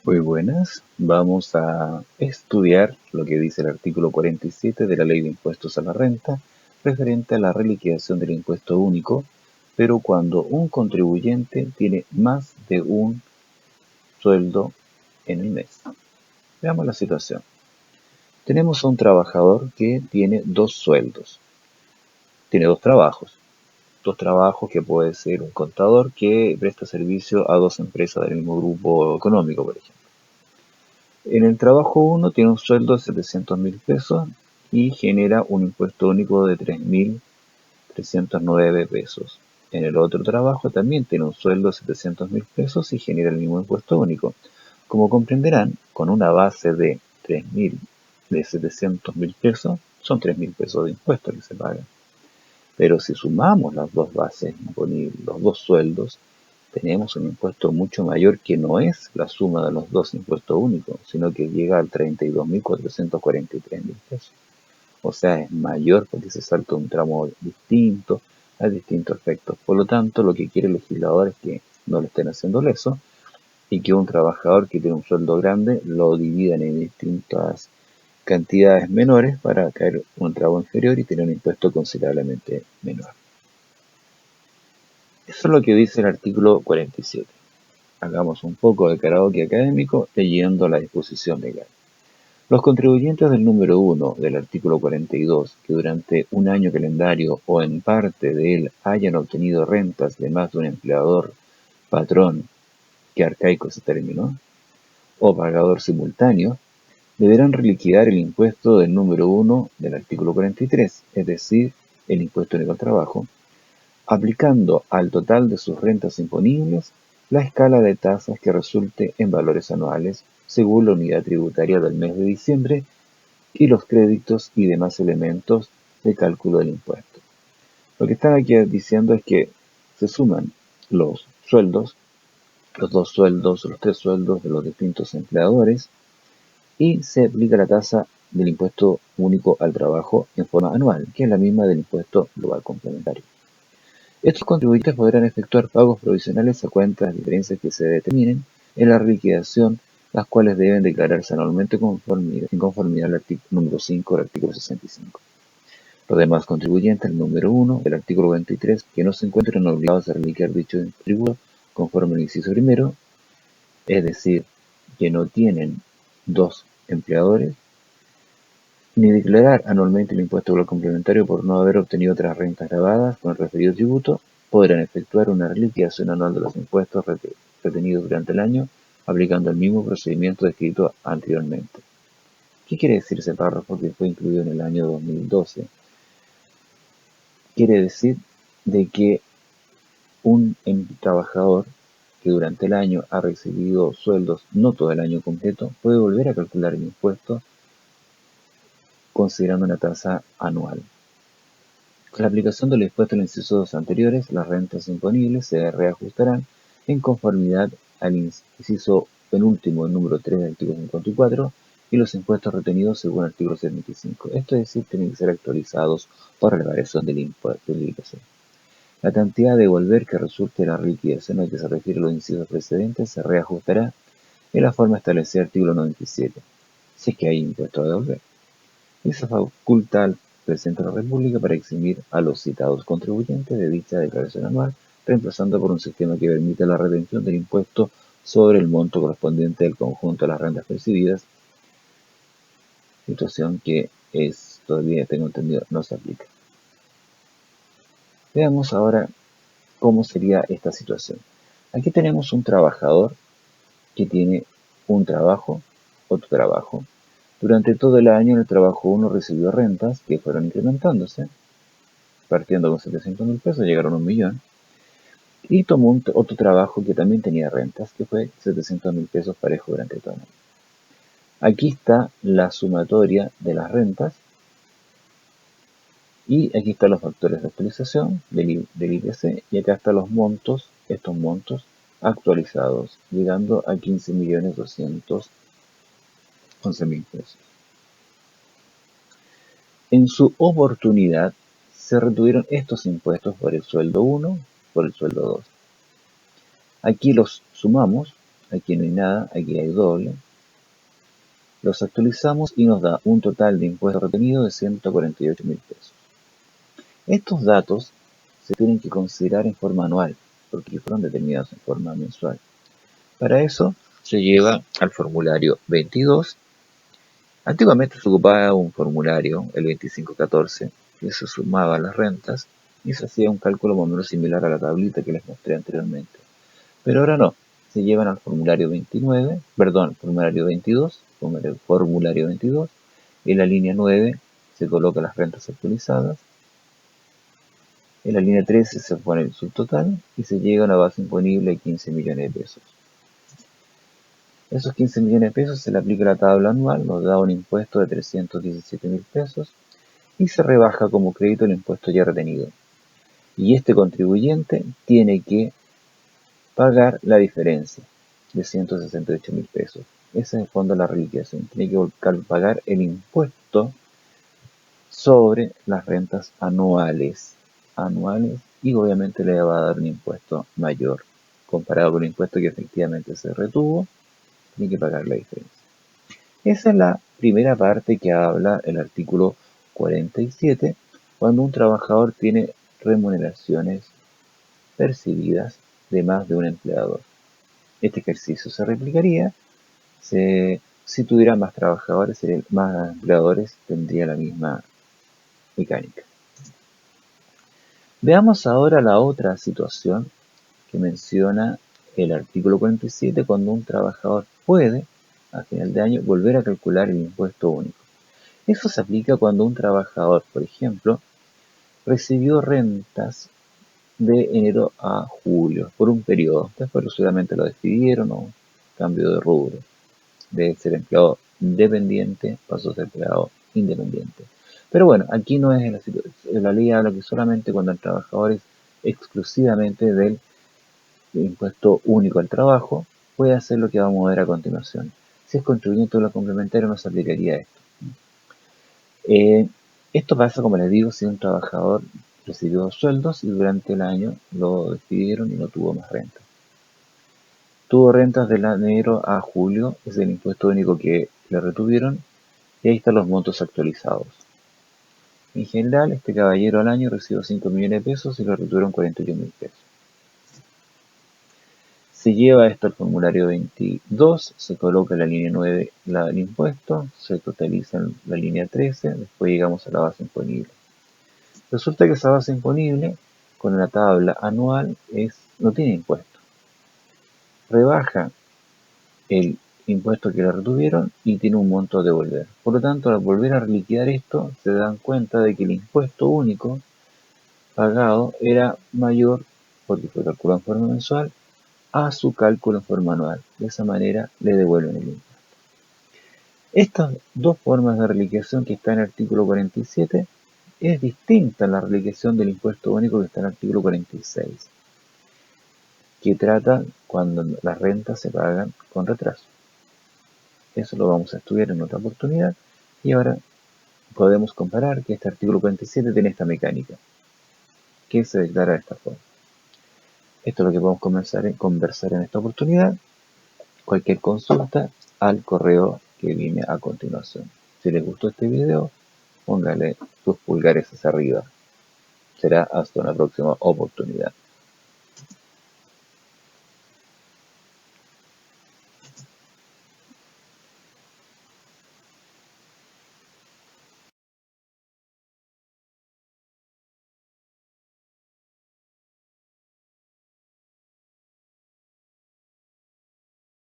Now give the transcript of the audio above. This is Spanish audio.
Muy buenas, vamos a estudiar lo que dice el artículo 47 de la Ley de Impuestos a la Renta, referente a la reliquidación del impuesto único, pero cuando un contribuyente tiene más de un sueldo en el mes. Veamos la situación. Tenemos a un trabajador que tiene dos sueldos, tiene dos trabajos que puede ser un contador que presta servicio a dos empresas del mismo grupo económico, por ejemplo. En el trabajo 1 tiene un sueldo de 700.000 pesos y genera un impuesto único de 3.309 pesos. En el otro trabajo también tiene un sueldo de 700.000 pesos y genera el mismo impuesto único. Como comprenderán, con una base de 700.000 pesos, son 3.000 pesos de impuestos que se pagan. Pero si sumamos las dos bases imponibles, los dos sueldos, tenemos un impuesto mucho mayor que no es la suma de los dos impuestos únicos, sino que llega al 32.443.000 pesos. O sea, es mayor porque se salta un tramo distinto, hay distintos efectos. Por lo tanto, lo que quiere el legislador es que no le estén haciendo eso y que un trabajador que tiene un sueldo grande lo dividan en distintas cantidades menores para caer un tramo inferior y tener un impuesto considerablemente menor. Eso es lo que dice el artículo 47. Hagamos un poco de karaoke académico leyendo la disposición legal. Los contribuyentes del número 1 del artículo 42, que durante un año calendario o en parte de él hayan obtenido rentas de más de un empleador, patrón, que arcaico ese término, o pagador simultáneo, deberán reliquidar el impuesto del número 1 del artículo 43, es decir, el impuesto único al trabajo, aplicando al total de sus rentas imponibles la escala de tasas que resulte en valores anuales según la unidad tributaria del mes de diciembre y los créditos y demás elementos de cálculo del impuesto. Lo que están aquí diciendo es que se suman los sueldos, los dos sueldos, los tres sueldos de los distintos empleadores y se aplica la tasa del impuesto único al trabajo en forma anual, que es la misma del impuesto global complementario. Estos contribuyentes podrán efectuar pagos provisionales a cuenta de las diferencias que se determinen en la liquidación, las cuales deben declararse anualmente en conformidad al artículo número 5 del artículo 65. Los demás contribuyentes, el número 1 del artículo 23, que no se encuentren obligados a reliquar dicho tributo conforme al inciso primero, es decir, que no tienen dos empleadores, ni declarar anualmente el impuesto global complementario por no haber obtenido otras rentas grabadas con el referido tributo, podrán efectuar una reliquidación anual de los impuestos retenidos durante el año, aplicando el mismo procedimiento descrito anteriormente. ¿Qué quiere decir ese párrafo que fue incluido en el año 2012? Quiere decir de que un trabajador que durante el año ha recibido sueldos, no todo el año completo, puede volver a calcular el impuesto considerando una tasa anual. Con la aplicación del impuesto en los incisos anteriores, las rentas imponibles se reajustarán en conformidad al inciso penúltimo del número 3 del artículo 54 y los impuestos retenidos según el artículo 75. Esto es decir, tienen que ser actualizados por la variación del impuesto de liquidación. La cantidad de devolver que resulte de la liquidación a que se refiere los incisos precedentes se reajustará en la forma establecida en el artículo 97, si es que hay impuesto a devolver. Y se faculta al presidente de la República para eximir a los citados contribuyentes de dicha declaración anual, reemplazando por un sistema que permita la retención del impuesto sobre el monto correspondiente del conjunto de las rentas percibidas, situación que todavía tengo entendido no se aplica. Veamos ahora cómo sería esta situación. Aquí tenemos un trabajador que tiene un trabajo, otro trabajo. Durante todo el año en el trabajo 1 recibió rentas que fueron incrementándose, partiendo con 700.000 pesos, llegaron a 1.000.000, y tomó otro trabajo que también tenía rentas, que fue 700.000 pesos parejo durante todo el año. Aquí está la sumatoria de las rentas, y aquí están los factores de actualización del IPC, y acá están los montos, estos montos actualizados, llegando a 15.211.000 pesos. En su oportunidad, se retuvieron estos impuestos por el sueldo 1, por el sueldo 2. Aquí los sumamos aquí no hay nada, aquí hay doble. Los actualizamos y nos da un total de impuesto retenido de 148.000 pesos. Estos datos se tienen que considerar en forma anual, porque fueron determinados en forma mensual. Para eso se lleva al formulario 22. Antiguamente se ocupaba un formulario, el 2514, que se sumaba a las rentas y se hacía un cálculo más o menos similar a la tablita que les mostré anteriormente. Pero ahora no, se llevan al formulario 29, perdón, formulario 22, formulario 22, en la línea 9 se colocan las rentas actualizadas, en la línea 13 se pone el subtotal y se llega a una base imponible de 15 millones de pesos. Esos 15 millones de pesos se le aplica la tabla anual, nos da un impuesto de 317.000 pesos y se rebaja como crédito el impuesto ya retenido. Y este contribuyente tiene que pagar la diferencia de 168.000 pesos. Esa es el fondo de la reliquiación. Tiene que pagar el impuesto sobre las rentas anuales. Y obviamente le va a dar un impuesto mayor. Comparado con el impuesto que efectivamente se retuvo, tiene que pagar la diferencia. Esa es la primera parte que habla el artículo 47, cuando un trabajador tiene remuneraciones percibidas de más de un empleador. Este ejercicio se replicaría si tuviera más trabajadores, más empleadores, tendría la misma mecánica. Veamos ahora la otra situación que menciona el artículo 47, cuando un trabajador puede, a final de año, volver a calcular el impuesto único. Eso se aplica cuando un trabajador, por ejemplo, recibió rentas de enero a julio por un periodo. Después solamente lo despidieron o cambio de rubro. De ser empleado dependiente pasó a ser empleado independiente. Pero bueno, aquí no es la ley habla que solamente cuando el trabajador es exclusivamente del impuesto único al trabajo, puede hacer lo que vamos a ver a continuación. Si es contribuyente o lo complementario, no se aplicaría esto. Esto pasa, como les digo, si un trabajador recibió 2 sueldos y durante el año lo despidieron y no tuvo más renta. Tuvo rentas de enero a julio, es el impuesto único que le retuvieron, y ahí están los montos actualizados. En general, este caballero al año recibió 5 millones de pesos y le retuvieron 41.000 pesos. Se lleva esto al formulario 22, se coloca en la línea 9 el impuesto, se totaliza en la línea 13, después llegamos a la base imponible. Resulta que esa base imponible, con la tabla anual, no tiene impuesto. Rebaja el impuesto que le retuvieron y tiene un monto a devolver. Por lo tanto, al volver a liquidar esto, se dan cuenta de que el impuesto único pagado era mayor, porque fue calculado en forma mensual, a su cálculo en forma anual. De esa manera le devuelven el impuesto. Estas dos formas de reliquiación que está en el artículo 47 es distinta a la reliquiación del impuesto único que está en el artículo 46, que trata cuando las rentas se pagan con retraso. Eso lo vamos a estudiar en otra oportunidad y ahora podemos comparar que este artículo 47 tiene esta mecánica, que se declara de esta forma. Esto es lo que podemos conversar en esta oportunidad. Cualquier consulta al correo que viene a continuación. Si les gustó este video, póngale sus pulgares hacia arriba. Será hasta una próxima oportunidad.